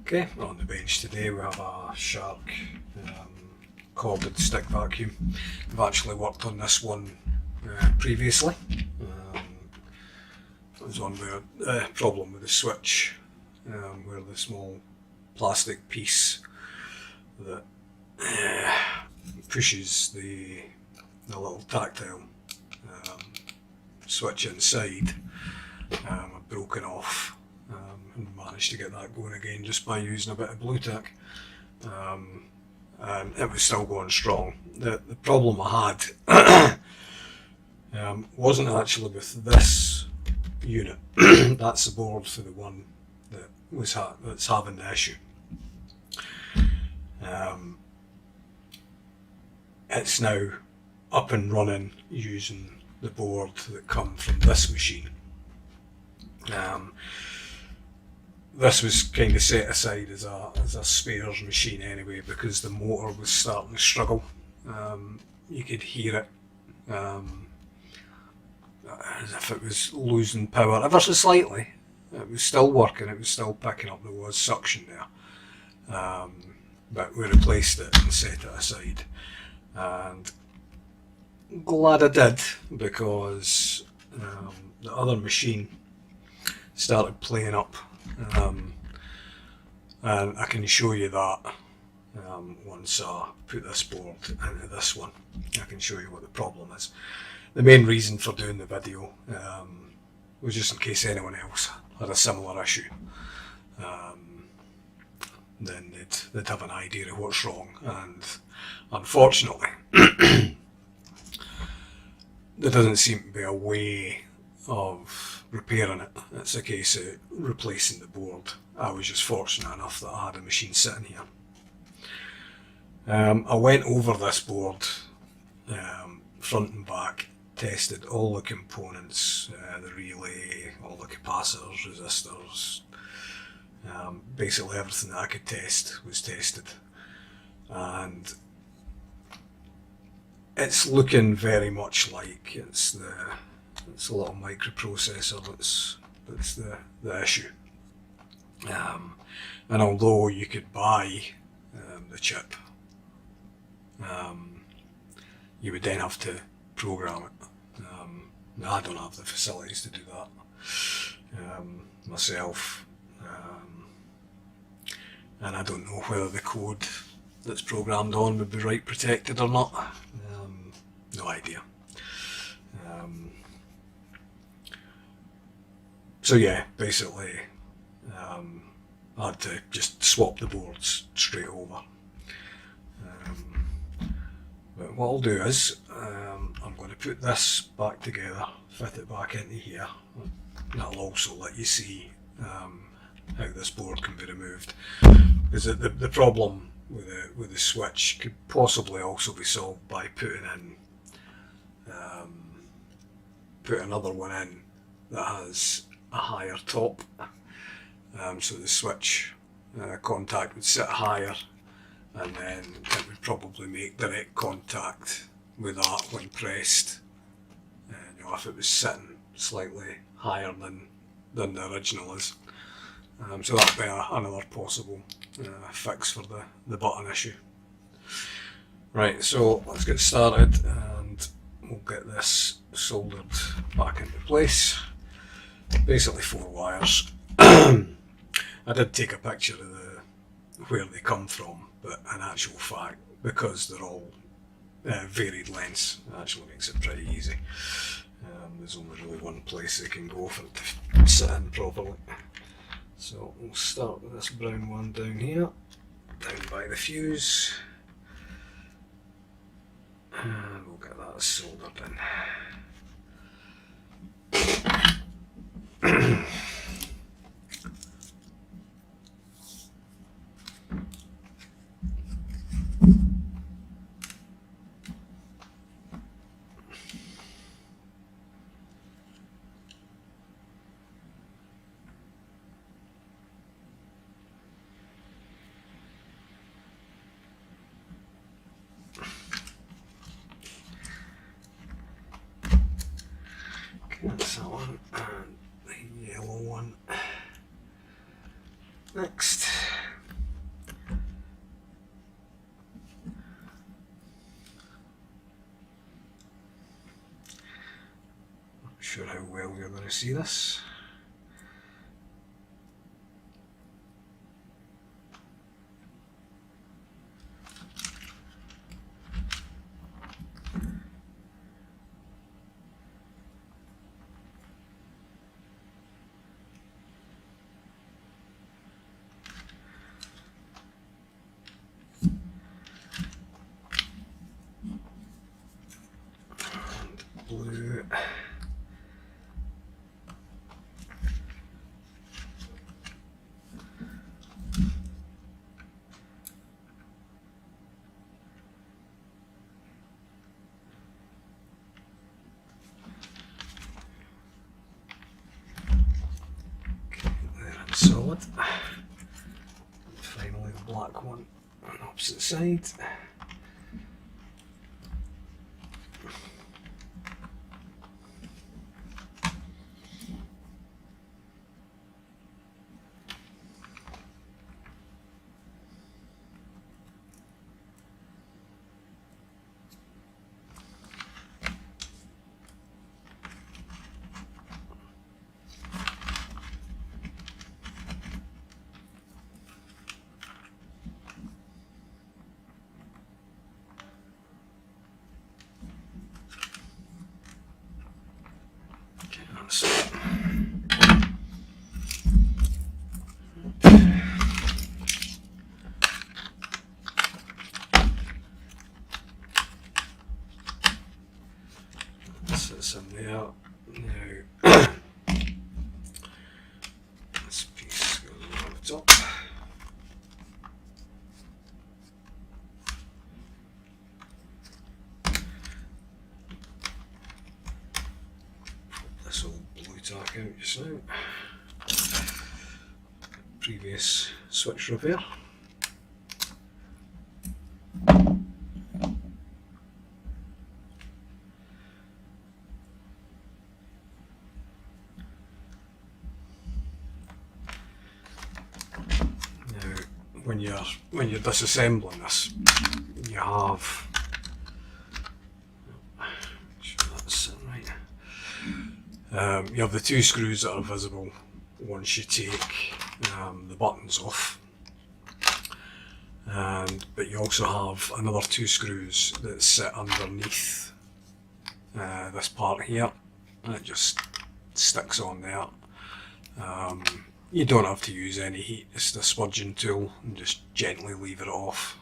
Okay, on the bench today we have a Shark corded stick vacuum. I've actually worked on this one previously. It was on where the problem with the switch, where the small plastic piece that pushes the little tactile switch inside had broken off, and managed to get that going again just by using a bit of blue tack, and it was still going strong. The problem I had wasn't actually with this unit. That's the board for the one that that's having the issue. It's now up and running using the board that come from this machine. This was kind of set aside as a spares machine anyway, because the motor was starting to struggle. You could hear it as if it was losing power ever so slightly. It was still working, it was still picking up, there was suction there. But we replaced it and set it aside. And glad I did, because the other machine started playing up, and I can show you that once I put this board into this one. I can show you what the problem is. The main reason for doing the video was just in case anyone else had a similar issue. Then they'd have an idea of what's wrong, and unfortunately there doesn't seem to be a way of repairing it. It's a case of replacing the board. I was just fortunate enough that I had a machine sitting here. I went over this board front and back, tested all the components, the relay, all the capacitors, resistors, basically everything that I could test was tested, and it's looking very much like it's a little microprocessor that's the issue. And although you could buy the chip, you would then have to program it. I don't have the facilities to do that myself, and I don't know whether the code that's programmed on would be right protected or not. No idea. So yeah, basically I had to just swap the boards straight over. But what I'll do is I'm going to put this back together, fit it back into here. That'll also let you see how this board can be removed. Because the problem with the switch could possibly also be solved by putting another one in that has a higher top, so the switch contact would sit higher, and then it would probably make direct contact with that when pressed, if it was sitting slightly higher than the original is. So that'd be another possible fix for the button issue. Right, so let's get started and we'll get this soldered back into place. Basically 4 wires. I did take a picture of where they come from, but in actual fact, because they're all varied lengths, it actually makes it pretty easy. There's only really one place they can go for it to sit in properly. So we'll start with this brown one down here, down by the fuse, and we'll get that soldered in. that's that one, and the yellow one next. Not sure how well you're going to see this. Blue. Solid. And finally the black one on the opposite side. Sits in there. Now this piece goes on the top. This old blue tack out just now. Previous switch repair. When you're disassembling this, you have you have the two screws that are visible once you take the buttons off, but you also have another two screws that sit underneath this part here, and it just sticks on there. You don't have to use any heat, it's the spudging tool, and just gently lever it off.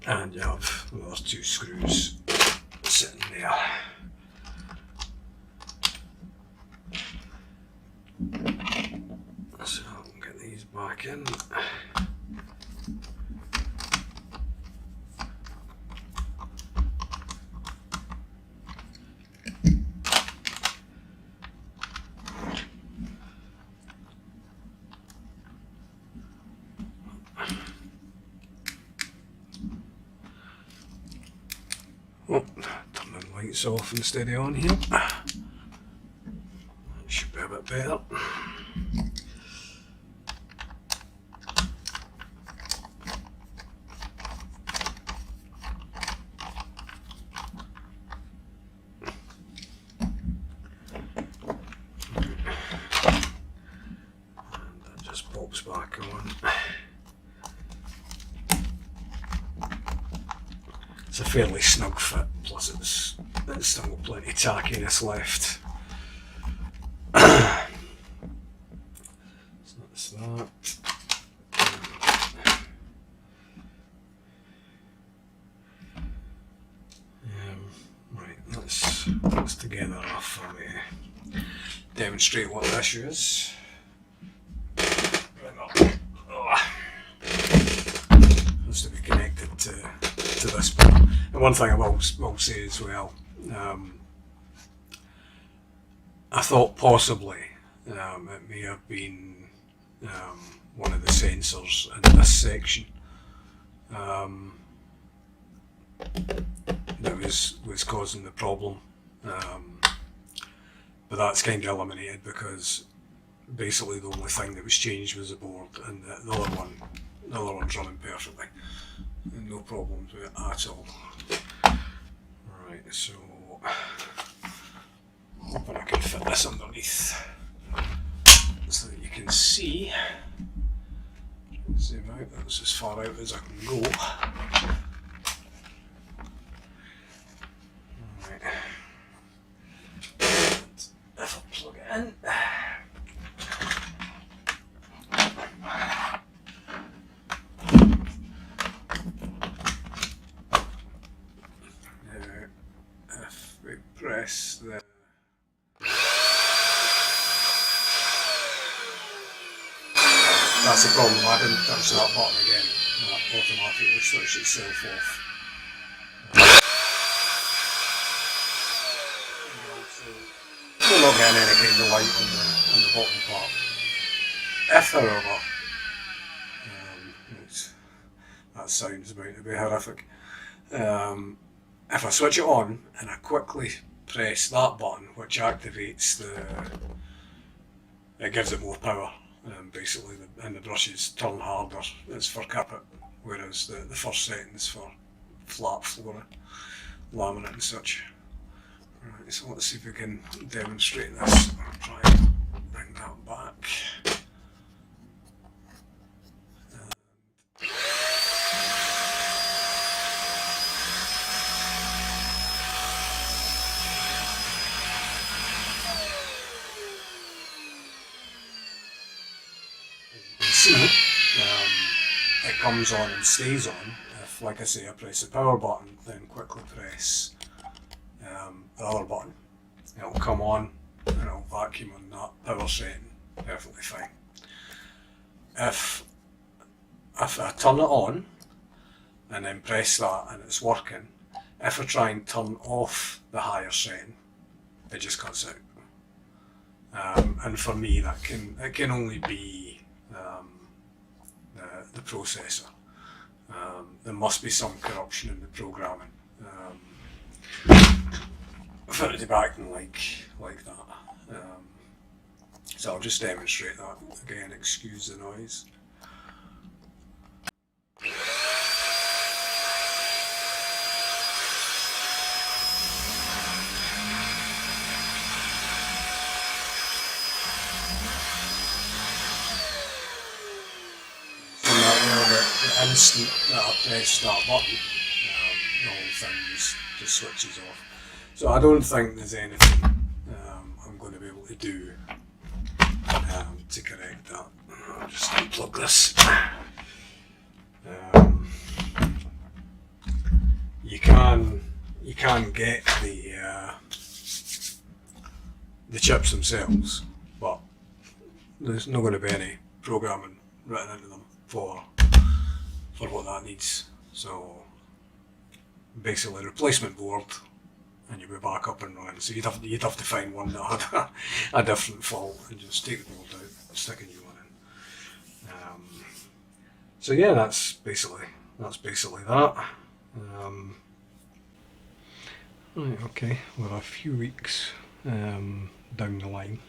And you have another two screws sitting there. So I'll get these back in. Oh, turning the lights off instead of on here. That should be a bit better. And that just pops back on. It's a fairly snug fit, plus it's still got plenty of tackiness left. So that's that. Right, let's together enough for me to demonstrate what the issue is. Has to be connected to this bit. And one thing I will say as well, I thought possibly it may have been one of the sensors in this section that was causing the problem. But that's kind of eliminated because basically the only thing that was changed was the board, and the other one's running perfectly. No problems with it at all. Right, so hoping I can fit this underneath so that you can see. Zoom out, that's as far out as I can go. Right. If I plug it in. If we press the that's the problem, I didn't touch that button again. That automatically switched itself off. We're not getting any kind of light on the bottom part. If, however, that sounds about to be horrific. If I switch it on and I quickly press that button, which activates it gives it more power. Basically, and the brushes turn harder. It's for carpet, whereas the first setting is for flat flooring, laminate and such. Right, so let's see if we can demonstrate this. I'll try and bring that back. See, it comes on and stays on if, like I say, I press the power button, then quickly press the other button. It'll come on and it'll vacuum on that power setting perfectly fine. If I turn it on and then press that and it's working, if I try and turn off the higher setting, it just cuts out. And for me, it can only be the processor. There must be some corruption in the programming for it to be acting like that. So I'll just demonstrate that again. Excuse the noise. The instant that I press that button, the whole thing just switches off. So I don't think there's anything I'm going to be able to do to correct that. I'll just unplug this. You can get the chips themselves, but there's not going to be any programming written into them for what that needs. So basically replacement board and you'll be back up and running. So you'd have to find one that had a different fault and just take the board out, stick a new one in. So yeah, that's basically that. Right, okay, we're a few weeks down the line,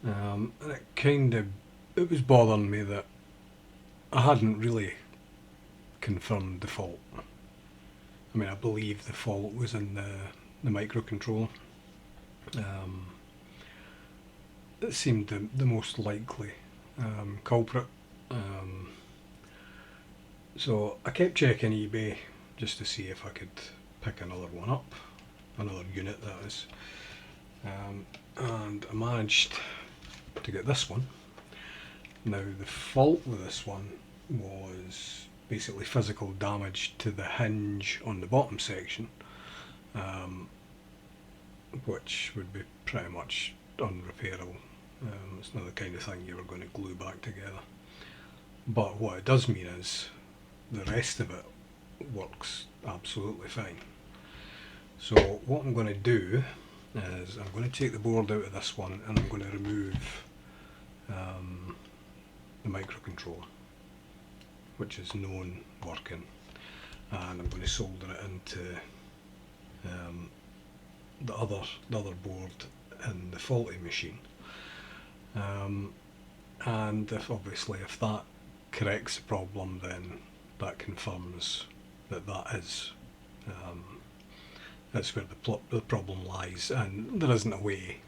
and it was bothering me that I hadn't really confirmed the fault. I mean, I believe the fault was in the microcontroller. It seemed the most likely culprit. So I kept checking eBay just to see if I could pick another one up, another unit that is. And I managed to get this one. Now the fault with this one was basically physical damage to the hinge on the bottom section, which would be pretty much unrepairable. It's not the kind of thing you were going to glue back together. But what it does mean is the rest of it works absolutely fine. So what I'm going to do is I'm going to take the board out of this one and I'm going to remove the microcontroller, which is known working, and I'm going to solder it into the other board in the faulty machine. And if that corrects the problem, then that confirms that is that's where the problem lies, and there isn't a way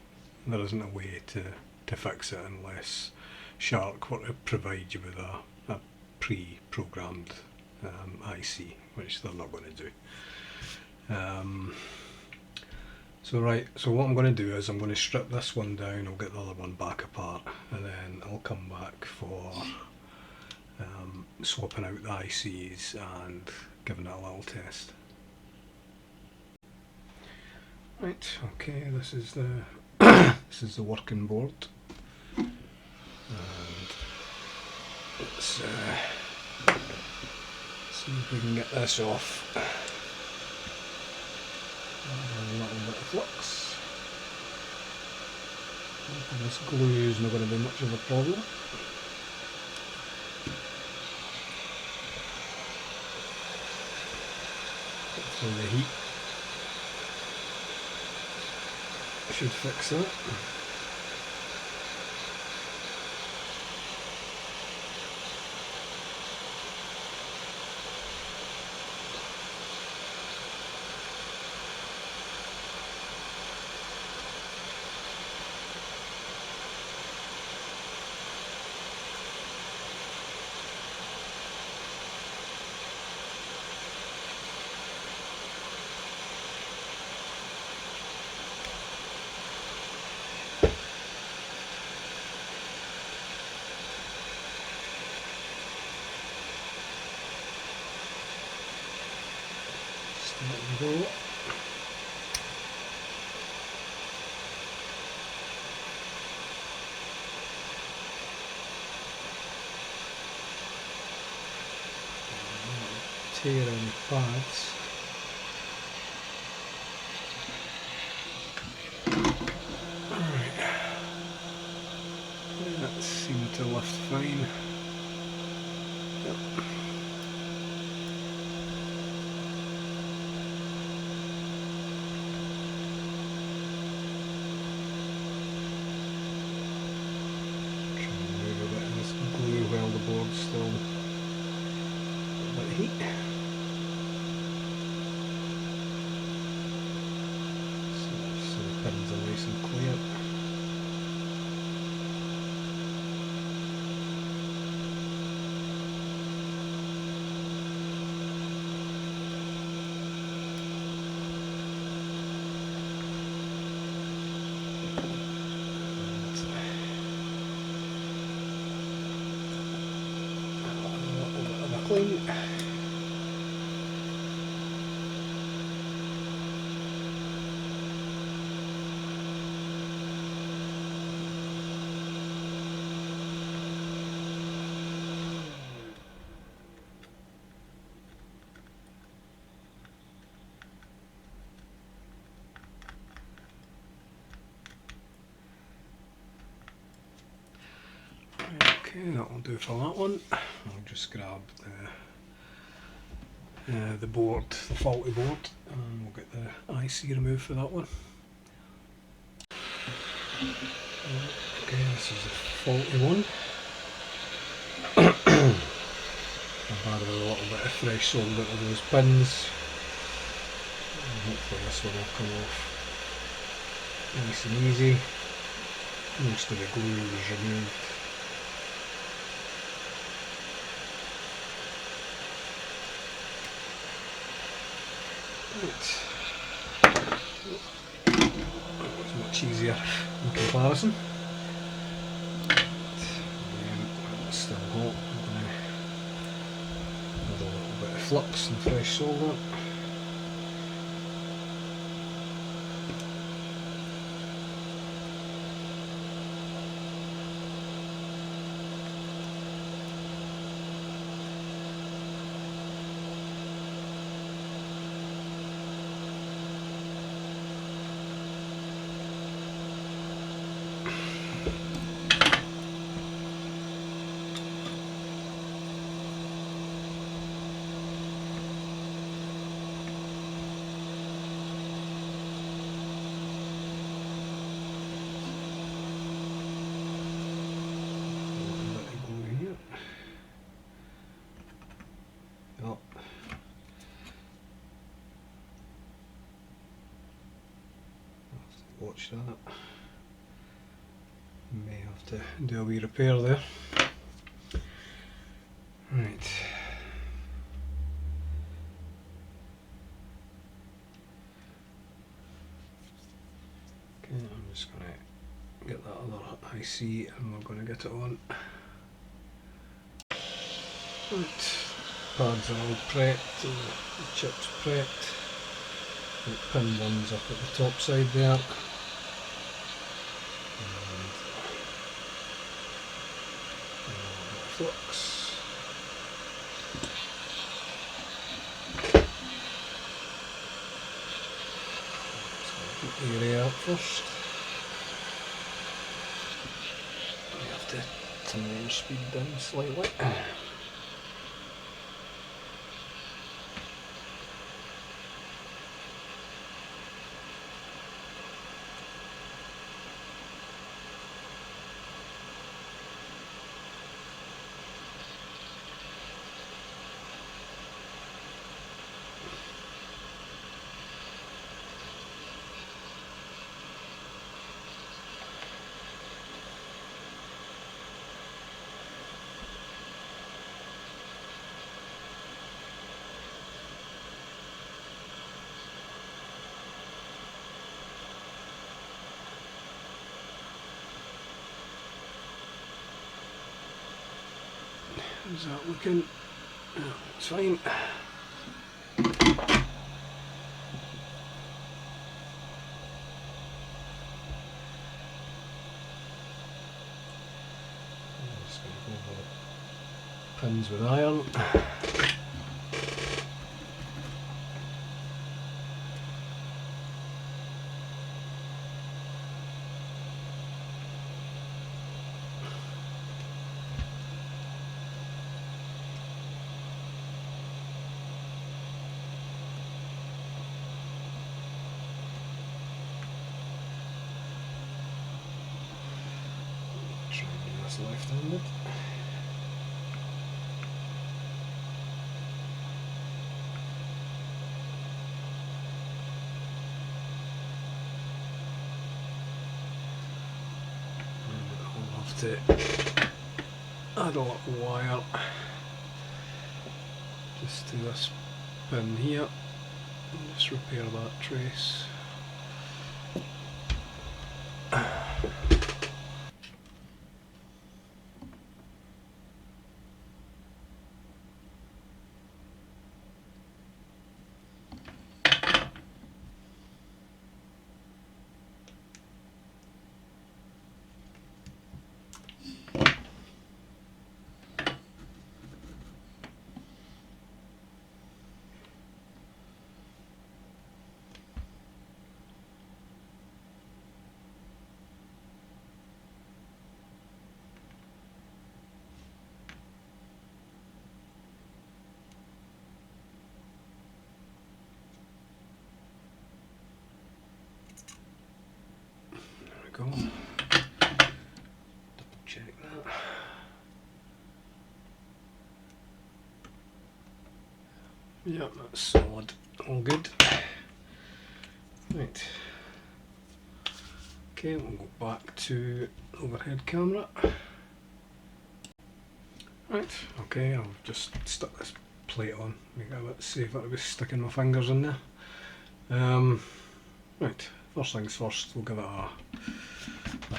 to fix it unless Shark were to provide you with a pre-programmed IC, which they're not going to do. So what I'm going to do is I'm going to strip this one down, I'll get the other one back apart, and then I'll come back for swapping out the ICs and giving it a little test. Right, okay, this is the this is the working board, and let's see if we can get this off. A little bit of flux. This glue is not going to be much of a problem. Through the heat should fix that. Go. Tear on the pads. Alright. That seemed to lift fine. Yep. While the board's still a bit of heat. So the pins are nice and clear. Clean. Okay, that will do for that one. I'll just grab the board, the faulty board, and we'll get the IC removed for that one. Okay, this is a faulty one. I've added a little bit of fresh solder to those pins, and hopefully this one will come off nice and easy. Most of the glue is removed. It's much easier in comparison. It's still hot. I'm going to add a little bit of flux and fresh solder. watch that. May have to do a wee repair there. Right. Okay, I'm just going to get that other IC and we're going to get it on. Right. Pads are all prepped and the chips prepped. The pin one's up at the top side there. Flux. Keep the area out first. We have to turn the speed down slightly. How's that looking? Oh, it's fine. Just going to go over the pins with iron. Try and do this left-handed. I'll have to add a little wire just to this pin here and just repair that trace. Go. Double check that. Yeah, that's solid. All good. Right. Okay, we'll go back to overhead camera. Right, okay, I've just stuck this plate on, make it a bit safer to be sticking my fingers in there. Right, first things first, we'll give it a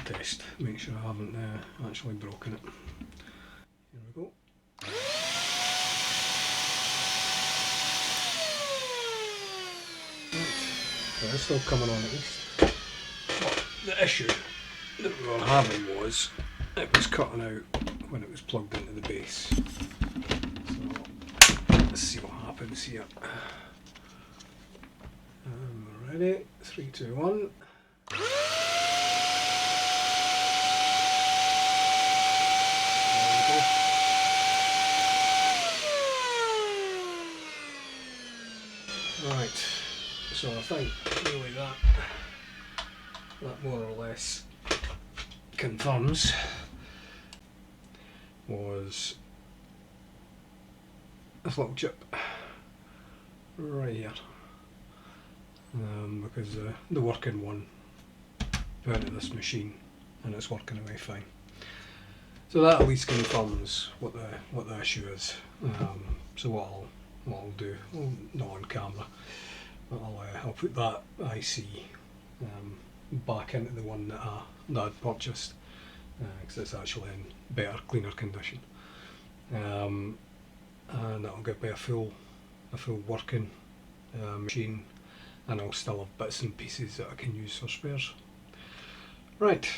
test, make sure I haven't actually broken it. Here we go. Right, so it's still coming on at least. But the issue that we were having was it was cutting out when it was plugged into the base. So let's see what happens here. Ready? 3, 2, 1. Right, so I think really that more or less confirms was this little chip right here, because the working one put into this machine, and it's working away fine. So that at least confirms what the issue is. So what I'll do, well, not on camera, but I'll put that IC back into the one that I'd purchased, because it's actually in better, cleaner condition, and that'll give me a full working machine, and I'll still have bits and pieces that I can use for spares. Right,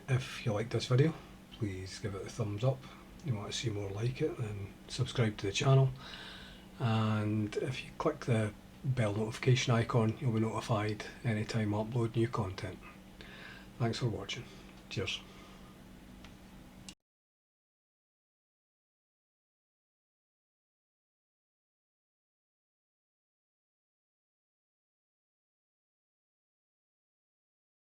if you like this video, please give it a thumbs up. If you want to see more like it, then subscribe to the channel, and if you click the bell notification icon, you'll be notified anytime I upload new content. Thanks for watching. Cheers.